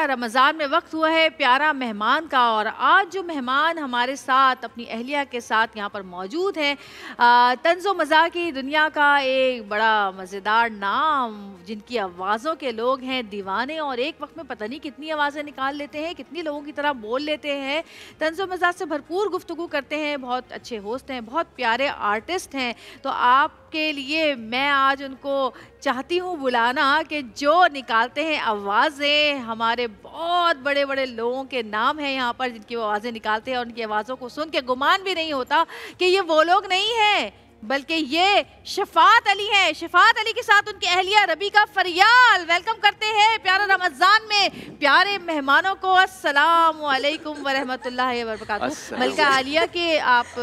रमज़ान में वक्त हुआ है प्यारा मेहमान का, और आज जो मेहमान हमारे साथ अपनी अहलिया के साथ यहाँ पर मौजूद हैं, तंज़ो मज़ा की दुनिया का एक बड़ा मज़ेदार नाम, जिनकी आवाज़ों के लोग हैं दीवाने और एक वक्त में पता नहीं कितनी आवाज़ें निकाल लेते हैं, कितनी लोगों की तरह बोल लेते हैं, तंज़ो मज़ा से भरपूर गुफ्तगू करते हैं, बहुत अच्छे होस्ट हैं, बहुत प्यारे आर्टिस्ट हैं। तो आपके लिए मैं आज उनको चाहती हूँ बुलाना कि जो निकालते हैं आवाज़ें, हमारे बहुत बड़े बड़े लोगों के नाम हैं यहाँ पर जिनकी वो आवाज़ें निकालते हैं, और उनकी आवाज़ों को सुन के गुमान भी नहीं होता कि ये वो लोग नहीं हैं, बल्कि ये शफात अली हैं। शफात अली के साथ उनकी अहलिया रबीका फरियाल। वेलकम करते हैं प्यारा रमज़ान में प्यारे मेहमानों को। अस्सलाम वालेकुम व रहमतुल्लाहि व बरकातहू। मलका आलिया के आप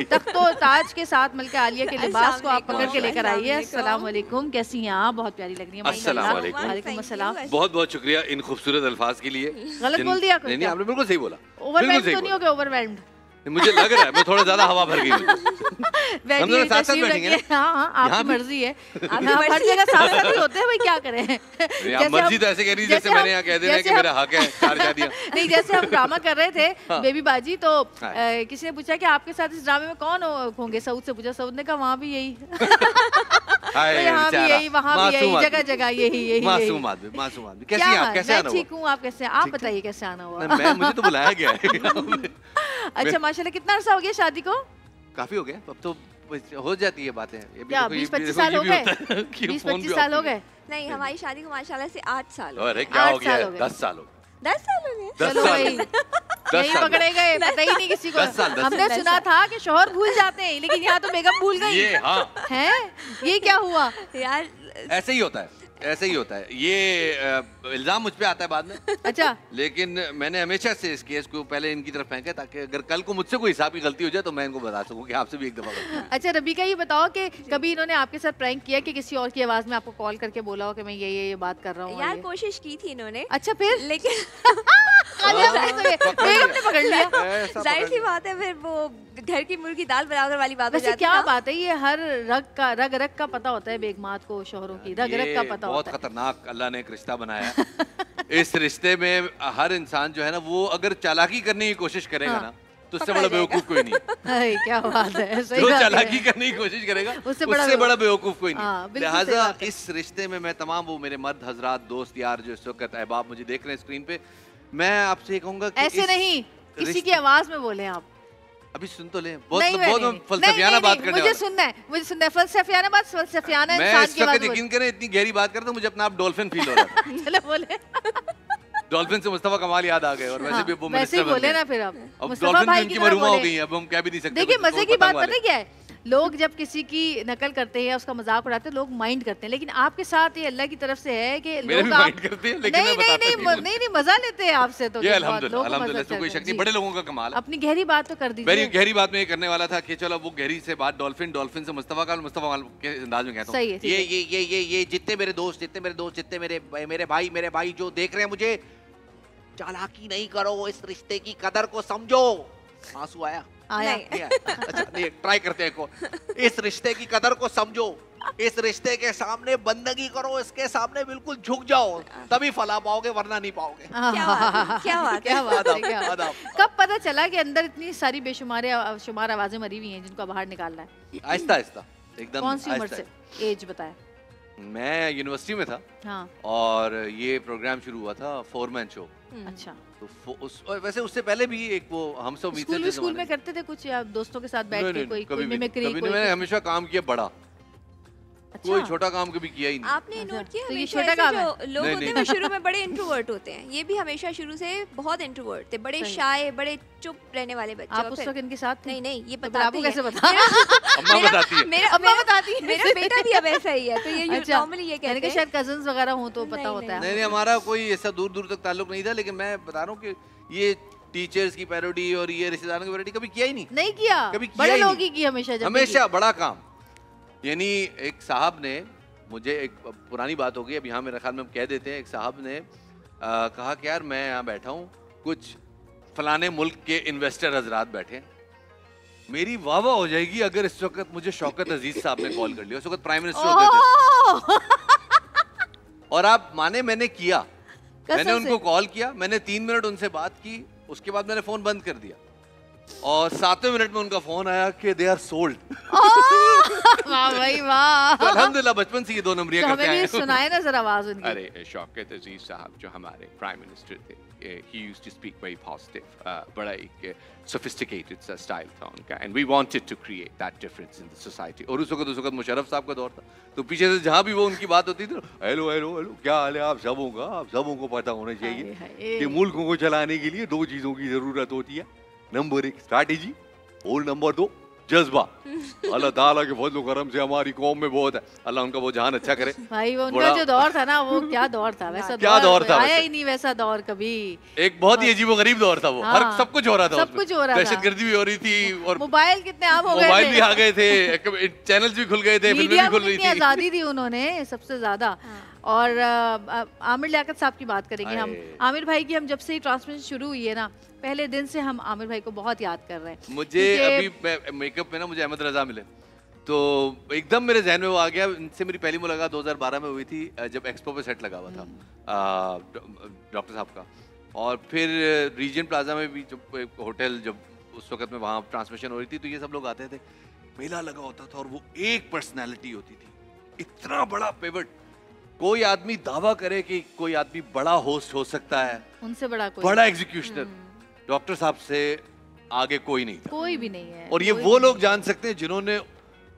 तख्तो ताज के साथ मलका आलिया के लिबास को आप पकड़ के लेकर आइए। अस्सलाम वालेकुम, कैसी हैं आप? बहुत प्यारी लग रही हैं। अस्सलाम वालेकुम। वालेकुम अस्सलाम। बहुत बहुत शुक्रिया इन खूबसूरत अल्फाज के लिए। गलत बोल दिया कुछ? नहीं, आपने बिल्कुल सही बोला। ओवरवेल्म तो नहीं हो गया? ओवरवेल्म मुझे लग रहा है मैं थोड़ा ज्यादा हवा भर गई हूँ। हम दोनों साथ साथ बैठेंगे ना? हाँ, आपकी मर्जी है। हर जगह साथ साथ ही होते हैं भाई, क्या करें। मर्जी तो ऐसे कह रही जैसे मैंने यहाँ कह देना कि मेरा हक है 4 शादियाँ। नहीं, जैसे हम ड्रामा कर रहे थे बेबी बाजी, तो किसी ने पूछा कि आपके साथ इस ड्रामे में कौन होंगे? सऊद से पूछा, सऊद ने कहा वहाँ भी यही, यहाँ भी यही, वहाँ भी यही, जगह जगह यही। मासूम आदमी, मासूम आदमी। कैसे आप? कैसे आना हुआ? ठीक हूँ, आप कैसे? आप बताइए कैसे आना हुआ? मुझे तो बुलाया गया है। अच्छा, माशाल्लाह। कितना अरसा हो गया शादी को? काफी हो गया, अब तो हो जाती है बातें। 20-25 साल हो गए? 20-25 साल हो गए? नहीं, हमारी शादी को माशाल्लाह से 8 साल। अरे क्या हो गया? 10 साल हो गए। 10 साल हो गए? चलो भाई, नहीं पकड़े गए, पता ही नहीं किसी को। हमने सुना था कि शौहर भूल जाते हैं, लेकिन यहाँ तो बेगम भूल गई। ये हाँ है, ये क्या हुआ यार? ऐसे ही होता है, ऐसे ही होता है। ये इल्जाम मुझ पे आता है बाद में। अच्छा। लेकिन मैंने हमेशा से इस केस को पहले इनकी तरफ फेंका, ताकि अगर कल को मुझसे कोई हिसाब की गलती हो जाए तो मैं इनको बता सकूं कि आपसे भी एक दफा गलती। अच्छा रबीका, ये बताओ कि कभी इन्होंने आपके साथ प्रैंक किया कि किसी और की आवाज में आपको कॉल करके बोला हो कि मैं ये बात कर रहा हूँ? यार कोशिश की थी इन्होंने। अच्छा, फिर? लेकिन पकड़ लिया। जाहिर सी बात है, फिर वो घर की मुर्गी दाल बराबर वाली बात हो जाती है। क्या बात है, ये हर रग का पता होता है बेगमात को, शोहरों की रग का पता होता है। बहुत खतरनाक अल्लाह ने एक रिश्ता बनाया। इस रिश्ते में हर इंसान जो है ना, वो अगर चालाकी करने की कोशिश करेगा ना, तो उससे बड़ा बेवकूफ कोई नहीं। क्या बात है, सही जो बात है। चालाकी करने की कोशिश करेगा उससे बड़ा बेवकूफ कोई नहीं। लिहाजा इस रिश्ते में मैं तमाम वो मेरे मर्द हजरात, दोस्त यार जो इस वक्त अहबाब मुझे देख रहे हैं स्क्रीन पे, मैं आपसे ये कहूंगा कि ऐसे नहीं, किसी की आवाज में बोले आप। अभी सुन तो ले, बहुत फलसफियाना बात करने मुझे सुनना है फलसफियाना बात, फलसफियाना इंसान की बात। यकीन करें इतनी गहरी बात करता हूं, मुझे अपना आप डॉल्फिन फील हो रहा है। चलो बोले। डॉल्फिन से मुस्तफा कमाल याद आ गए, और वैसे भी वो वैसे ही बोले ना फिर। अब डॉल्फिन भी उनकी मरहुमा हो गई है, अब हम कह भी नहीं सकते। देखिए मजे की बात पता है क्या है, लोग जब किसी की नकल करते हैं, उसका मजाक उड़ाते हैं, लोग माइंड करते हैं, लेकिन आपके साथ ये अल्लाह की तरफ से है कि लोग माइंड करते हैं, लेकिन नहीं मजा लेते हैं आपसे। तो अल्हम्दुलिल्लाह कोई शक नहीं, बड़े लोगों का कमाल है। अपनी गहरी बात तो कर दीजिए। गहरी बात में ये करने वाला था कि चलो वो गहरी से बात डॉल्फिन से मुस्तफा के अंदाज में कहता हूँ, ये जितने मेरे दोस्त, जितने मेरे भाई जो देख रहे हैं मुझे, चालाकी नहीं करो, इस रिश्ते की कदर को समझो। आंसू आया? अच्छा नहीं, ट्राई करते हैं। इस रिश्ते की कदर को समझो, इस रिश्ते के सामने बंदगी करो, इसके सामने बिल्कुल झुक जाओ, तभी फला पाओगे, वरना नहीं पाओगे। क्या बात है। कब पता चला कि अंदर इतनी सारी बेशुमार आवाजें मरी हुई हैं जिनको बाहर निकालना है? आहिस्ता आहिस्ता एकदम। कौन सी उम्र से? एज बताया। मैं यूनिवर्सिटी में था। हाँ। और ये प्रोग्राम शुरू हुआ था 4-man शो। अच्छा। तो वैसे उससे पहले भी एक वो हम सब स्कूल में करते थे कुछ, या दोस्तों के साथ बैठ के कोई मिमिक्री? मैंने हमेशा काम किया बड़ा। अच्छा। कोई छोटा काम कभी किया ही नहीं। आपने नोट किया? तो ये छोटा काम है। जो लोग होते हैं वो शुरू में बड़े इंट्रोवर्ट होते हैं, ये भी हमेशा शुरू से बहुत इंट्रोवर्ट थे, बड़े शाय, बड़े चुप रहने वाले बच्चे। आप उस वक्त इनके साथ? नहीं, ये बताते हैं। आपको कैसे पता? अम्मा बताती है। मेरा बेटा भी अब ऐसा ही है, तो ये नॉर्मली ये कहते हैं। शायद कजिन्स वगैरह हो तो पता होता है। नहीं, हमारा कोई ऐसा दूर दूर तक ताल्लुक नहीं था, लेकिन मैं बता रहा हूँ कि ये टीचर्स की पैरोडी और ये रिश्तेदारों की पैरोडी कभी किया ही नहीं किया। कभी बड़े लोग ही की हमेशा बड़ा काम। यानी एक साहब ने मुझे, एक पुरानी बात हो गई, अब यहाँ मेरे ख्याल में हम कह देते हैं, एक साहब ने कहा कि यार मैं यहाँ बैठा हूँ, कुछ फलाने मुल्क के इन्वेस्टर हजरात बैठे, मेरी वाह वाह हो जाएगी अगर इस वक्त मुझे शौकत अजीज साहब ने कॉल कर लिया। उस वक्त प्राइम मिनिस्टर होते थे। और आप माने, मैंने किया, मैंने उनको कॉल किया, मैंने 3 मिनट उनसे बात की, उसके बाद मैंने फोन बंद कर दिया और 7वें मिनट में उनका फोन आया कि दे आर सोल्ड। वाह भाई वाह। तो अल्हम्दुलिल्लाह बचपन से ये 2 नंबरियां तो करते आए। हमें भी सुनाए ना जरा आवाज उनकी। अरे शौकत अजीज साहब जो हमारे प्राइम मिनिस्टर थे, he used to speak very positive, बड़ा एक sophisticated सा स्टाइल था उनका, and we wanted to create that difference in the society। और उस वक्त मुशर्रफ साहब का दौर था, तो पीछे से जहाँ भी वो उनकी बात होती थी, हेलो हेलो हेलो क्या हाल है आप सबों का, आप सबों को पता होना चाहिए कि मुल्कों को चलाने के लिए 2 चीजों की जरूरत होती है, नंबर 1 स्ट्रैटेजी और नंबर 2 जज्बा। अल्लाह ताला के फजल करम से हमारी कौम में बहुत है, अल्लाह उनका वो जहान अच्छा करे। भाई वो उनका जो दौर था ना, वो क्या दौर था, वैसा क्या दौर था, आया ही नहीं वैसा दौर कभी। एक बहुत ही अजीबोगरीब दौर था वो। हाँ, हर सब कुछ हो रहा था, सब कुछ हो रहा था, दहशतगर्दी भी हो रही थी और मोबाइल कितने आम हो गए थे, मोबाइल भी आ गए थे, चैनल्स भी खुल गए थे, फिल्में भी खुल रही थी, आजादी दी उन्होंने सबसे ज्यादा। और आमिर लियाकत साहब की बात करेंगे हम। आमिर भाई की हम जब से ही ट्रांसमिशन शुरू हुई है ना, पहले दिन से हम आमिर भाई को बहुत याद कर रहे हैं। मुझे अभी मेकअप में ना मुझे अहमद रजा मिले तो एकदम मेरे जहन में वो आ गया। इनसे मेरी पहली मुलाकात 2012 में हुई थी जब एक्सपो पे सेट लगा हुआ था डॉक्टर साहब का, और फिर रीजन प्लाजा में भी जब होटल जब उस वक्त में वहाँ ट्रांसमिशन हो रही थी तो ये सब लोग आते थे, मेला लगा होता था और वो एक पर्सनैलिटी होती थी, इतना बड़ा पिवट। कोई आदमी दावा करे कि कोई आदमी बड़ा होस्ट हो सकता है, उनसे बड़ा एग्जीक्यूशनर डॉक्टर साहब से आगे कोई नहीं था, कोई भी नहीं है। और ये वो लोग जान सकते हैं जिन्होंने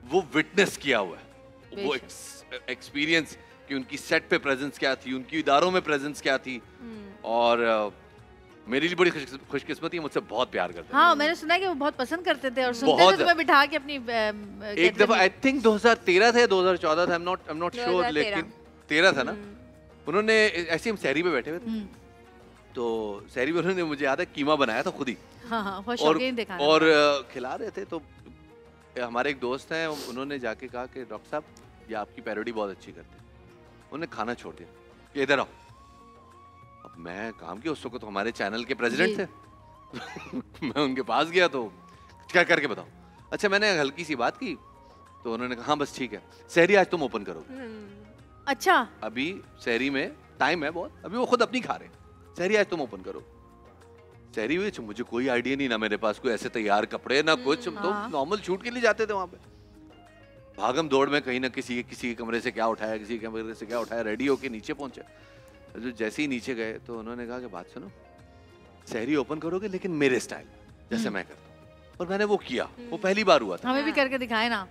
वो विटनेस किया हुआ है, वो एक्सपीरियंस कि उनकी सेट पे प्रेजेंस क्या थी, उनकी इदारों में प्रेजेंस क्या थी। और मेरे लिए बड़ी खुशकिस्मती है, मुझसे बहुत प्यार करते हैं। हाँ, मैंने सुना है कि वो बहुत पसंद करते थे और सुनते थे तुम्हें बिठा के अपनी एक दफा आई थिंक 2013 था 2014 था, आई एम नॉट श्योर, लेकिन 13 था ना, उन्होंने ऐसे हम सहरी पे बैठे हुए थे, तो सहरी में उन्होंने मुझे याद है कीमा बनाया था खुद ही। हाँ, और खिला रहे थे, तो हमारे एक दोस्त हैं, उन्होंने जाके कहा कि डॉक्टर साहब ये आपकी पैरोडी बहुत अच्छी करते हैं। उन्होंने खाना छोड़ दिया कि इधर आओ। अब मैं काम किया, उस वक्त तो हमारे चैनल के प्रेसिडेंट थे मैं उनके पास गया तो क्या करके बताओ। अच्छा, मैंने हल्की सी बात की तो उन्होंने कहा हाँ बस ठीक है, सहरी आज तुम ओपन करोगे। अच्छा, अभी सहरी में टाइम है बहुत, अभी वो खुद अपनी खा रहे, सहरी आज तुम ओपन करो। सहरी हुई, मुझे कोई आइडिया नहीं, ना मेरे पास कोई ऐसे तैयार कपड़े ना कुछ, तो नॉर्मल शूट के लिए जाते थे वहां पे, भागम दौड़ में कहीं ना किसी के कमरे से क्या उठाया, किसी के कमरे से क्या उठाया, रेडी होके नीचे पहुंचे। जो जैसे ही नीचे गए तो उन्होंने कहा कि बात सुनो, सहरी ओपन करोगे लेकिन मेरे स्टाइल जैसे मैं करता हूँ। और मैंने वो किया, वो पहली बार हुआ था। हमें भी करके दिखाए ना।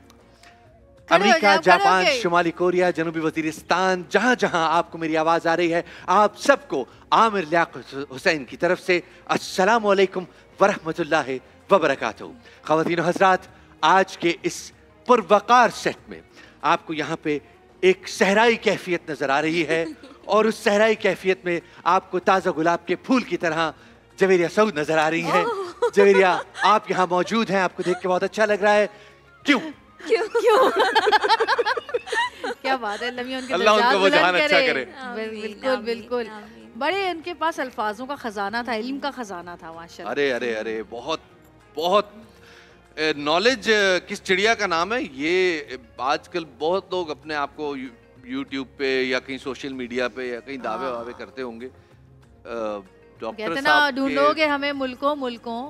अमेरिका, जापान, शुमाली कोरिया, जनूबी वजीरिस्तान, जहां जहां आपको मेरी आवाज आ रही है, आप सबको आमिर लियाकत हुसैन की तरफ से अस्सलामु अलैकुम वरहमतुल्लाहि वबरकातुहू। ख़वातीन हज़रात, आज के इस पुरवकार सेट में आपको यहाँ पे एक सहराई कैफियत नजर आ रही है, और उस सहराई कैफियत में आपको ताज़ा गुलाब के फूल की तरह जवेरिया सऊद नजर आ रही है। जवेरिया, आप यहाँ मौजूद हैं, आपको देख के बहुत अच्छा लग रहा है। क्यों क्यों क्या बात है, अल्लाह उनको वो जहान अच्छा करे। बिल्कुल बिल्कुल, बड़े उनके पास अल्फाजों का खजाना था, इल्म का खजाना था माशाल्लाह। अरे अरे अरे, बहुत बहुत नॉलेज किस चिड़िया का नाम है ये, आजकल बहुत लोग अपने आप को यूट्यूब पे या कहीं सोशल मीडिया पे या कहीं दावे वावे करते होंगे। कहते ना, ढूंढोगे हमें मुल्कों मुल्कों,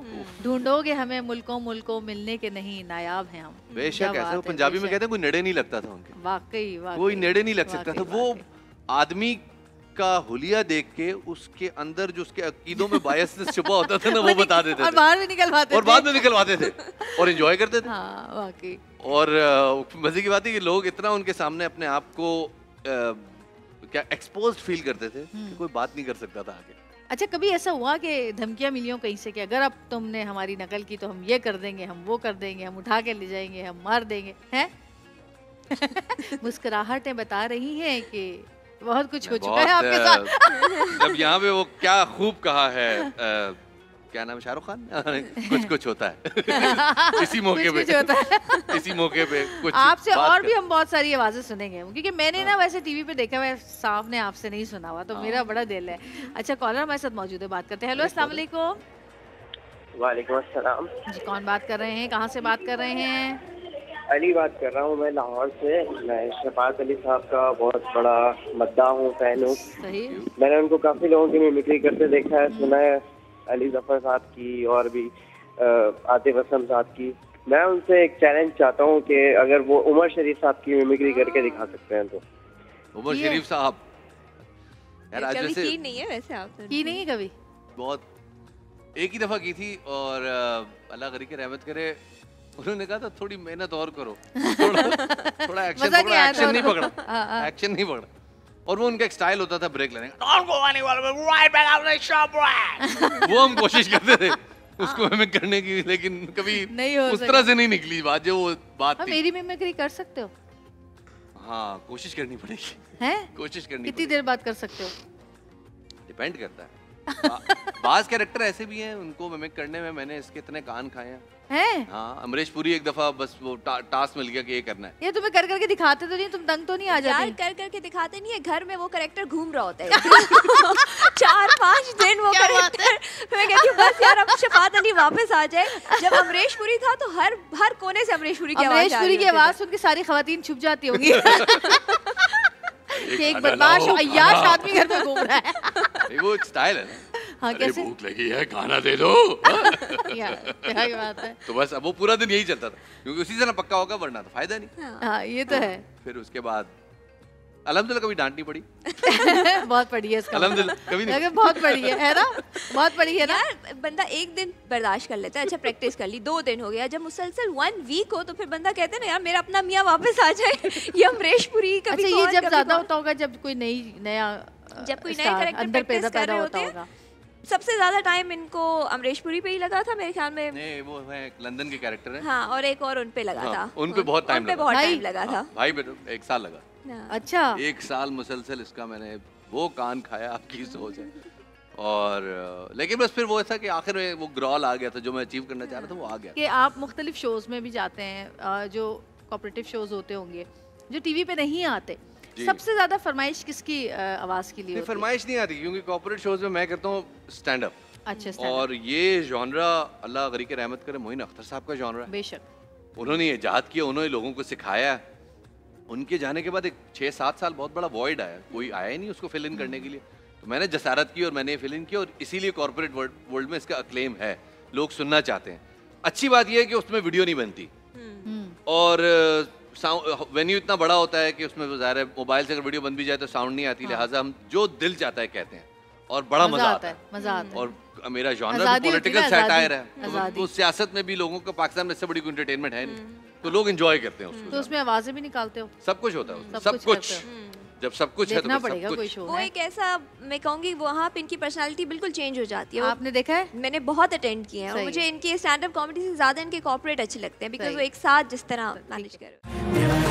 ढूंढोगे हमें मुल्कों मुल्कों, मिलने के नहीं नायाब हैं हम। बेशक, ऐसे वो पंजाबी में कहते हैं कोई नेड़े नहीं लगता था उनके, वाकई कोई नेड़े नहीं लग सकता था। वो आदमी का हुलिया देख के उसके अंदर जो उसके अकीदों में बायसनेस छुपा होता था ना, वो बता देते थे, और बाहर भी निकलवाते थे, और बाद में निकलवाते थे और एंजॉय करते थे। हाँ, वाकई। और मजे की बात है कि लोग इतना उनके सामने अपने आप को क्या एक्सपोज्ड फील करते थे कि कोई बात नहीं कर सकता था आगे। अच्छा, कभी ऐसा हुआ कि धमकियां मिली हो कहीं से कि अगर अब तुमने हमारी नकल की तो हम ये कर देंगे, हम वो कर देंगे, हम उठा के ले जाएंगे, हम मार देंगे, हैं? मुस्कुराहटें बता रही हैं कि बहुत कुछ हो चुका है आपके साथ। जब यहाँ पे वो क्या खूब कहा है, क्या नाम है, शाहरुख खान, कुछ होता है इसी मौके पे, इसी मौके पे कुछ आपसे और भी हम बहुत सारी आवाजें सुनेंगे, क्योंकि मैंने ना वैसे टीवी पे देखा हुआ, सामने आपसे नहीं सुना हुआ, तो मेरा बड़ा दिल है। अच्छा, कॉलर हमारे साथ मौजूद है, बात करते हैं। हेलो, अस्सलाम वालेकुम। वालेकुम अस्सलाम जी, कौन बात कर रहे हैं, कहाँ से बात कर रहे हैं? अली बात कर रहा हूँ मैं लाहौर से। मैं शफात अली साहब का बहुत बड़ा मद्दाह हूँ, फैन हूँ। मैंने उनको काफ़ी लोगों की मिमिक्री करते देखा है, सुना है, अली जफर साहब की और भी आतिफ असलम साहब की। मैं उनसे एक चैलेंज चाहता हूँ कि अगर वो उमर शरीफ साहब की मिमिक्री करके दिखा सकते हैं तो। उमर शरीफ साहब यार आज जैसे की नहीं है वैसे, आप की नहीं है कभी? बहुत एक ही दफा की थी और अल्लाह करी के रहमत करे, उन्होंने कहा था थोड़ी मेहनत और करो, थोड़ा एक्शन नहीं पकड़ा, एक्शन नहीं पकड़ा। और वो उनका एक स्टाइल होता था ब्रेक लेने का, वो हम कोशिश करते थे उसको मिमिक करने की, लेकिन कभी उस तरह से नहीं निकली बात जो वो बात थी। मेरी मिमिक्री कर सकते हो? हाँ कोशिश करनी पड़ेगी। हैं? कोशिश करनी। कितनी देर बाद कर सकते हो? डिपेंड करता है। बाज कैरेक्टर ऐसे भी हैं उनको मिमिक करने में मैंने इसके इतने कान खाए हैं। हाँ अमरीश पुरी एक दफा बस वो टास्क मिल गया कि ये करना है। ये तुम्हें कर करके दिखाते तो नहीं, तुम दंग तो नहीं आ जाती? यार कर करके दिखाते नहीं है, घर में वो कैरेक्टर घूम रहा होता है 4-5 दिन वो कैरेक्टर। मैं कहती हूँ बस यार अब शफात अली वापस आ जाए। जब अमरीश पुरी था तो हर कोने से अमरीश पुरी की आवाज सुन के सारी खवातीन छुप जाती होंगी। एक बदमाश अय्याश आदमी घर में घूम रहा है। वो स्टाइल है ना। हाँ, कैसे? भूख लगी है खाना दे दो। क्या बात है। तो बस अब वो पूरा दिन यही चलता था, क्योंकि उसी से ना पक्का होगा, वरना तो फायदा नहीं। हाँ ये तो है। फिर उसके बाद अल्हम्दुलिल्लाह कभी डांट नहीं पड़ी। बहुत पड़ी है इसका। अल्हम्दुलिल्लाह कभी नहीं। बहुत पड़ी है ना, बहुत पड़ी है ना। यार बंदा एक दिन बर्दाश्त कर लेता है, अच्छा प्रैक्टिस कर ली, 2 दिन हो गया, जब मुसलसल 1 वीक हो तो फिर बंदा कहते हैं ना यार मेरा अपना मियाँ वापस आ जाए। ये अमरीश पुरी कभी अच्छा, ये जब ज्यादा होता होगा जब कोई नया कैरेक्टर प्रैक्टिस कर रहे होते हैं। सबसे ज्यादा टाइम इनको अमरीश पुरी पे ही लगा था मेरे ख्याल में। नहीं वो है लंदन के कैरेक्टर है। हाँ और एक और उन पे लगा था। उन पे बहुत टाइम लगा था। भाई बेटो 1 साल लगा। अच्छा 1 साल मुसलसल इसका मैंने वो कान खाया, आपकी सोच है। और लेकिन बस फिर वो ऐसा कि आखिर में वो ग्रॉल आ गया था जो मैं अचीव करना चाह रहा था, वो आ गया। कि आप मुख्तलिफ शोज में भी जाते हैं, जो कोऑपरेटिव शोज होते होंगे जो टीवी पे नहीं आते, सबसे ज्यादा फरमाइश किसकी आवाज के लिए? फरमाइश नहीं आती क्योंकि कॉर्पोरेट शोज में मैं करता हूँ स्टैंड अप। अच्छा और ये जॉनरा अल्लाह गरी के रहमत करे मोइन अख्तर साहब का जॉनरा है। बेशक उन्होंने इजाद किया, उन्होंने लोगों को सिखाया। उनके जाने के बाद एक 6-7 साल बहुत बड़ा वॉइड आया, कोई आया ही नहीं उसको फिल इन करने के लिए। तो मैंने जसारत की और मैंने फिल इन किया, और इसीलिए कॉर्पोरेट वर्ल्ड में इसका अक्लेम है, लोग सुनना चाहते हैं। अच्छी बात यह है कि उसमें वीडियो नहीं बनती और वेन्यू इतना बड़ा होता है कि उसमें ज़ाहिर है मोबाइल से अगर वीडियो बन भी जाए तो साउंड नहीं आती। लिहाजा हम जो दिल चाहता है कहते हैं और बड़ा मजा आता है। और मेरा जॉनर पॉलिटिकल सैटायर है, तो सियासत में भी लोगों का पाकिस्तान में इससे बड़ी कोई एंटरटेनमेंट है नहीं, तो लोग एंजॉय करते हैं उसको। तो उसमें आवाजें भी निकालते हो? सब कुछ होता है, सब कुछ। जब सब कुछ है तो सब कुछ। वो एक ऐसा मैं कहूँगी वहाँ पे इनकी पर्सनालिटी बिल्कुल चेंज हो जाती है। आपने देखा है? मैंने बहुत अटेंड किए हैं, मुझे इनके स्टैंड अप कॉमेडी से ज्यादा इनके कॉर्पोरेट अच्छे लगते हैं, बिकॉज वो एक साथ जिस तरह मैनेज कर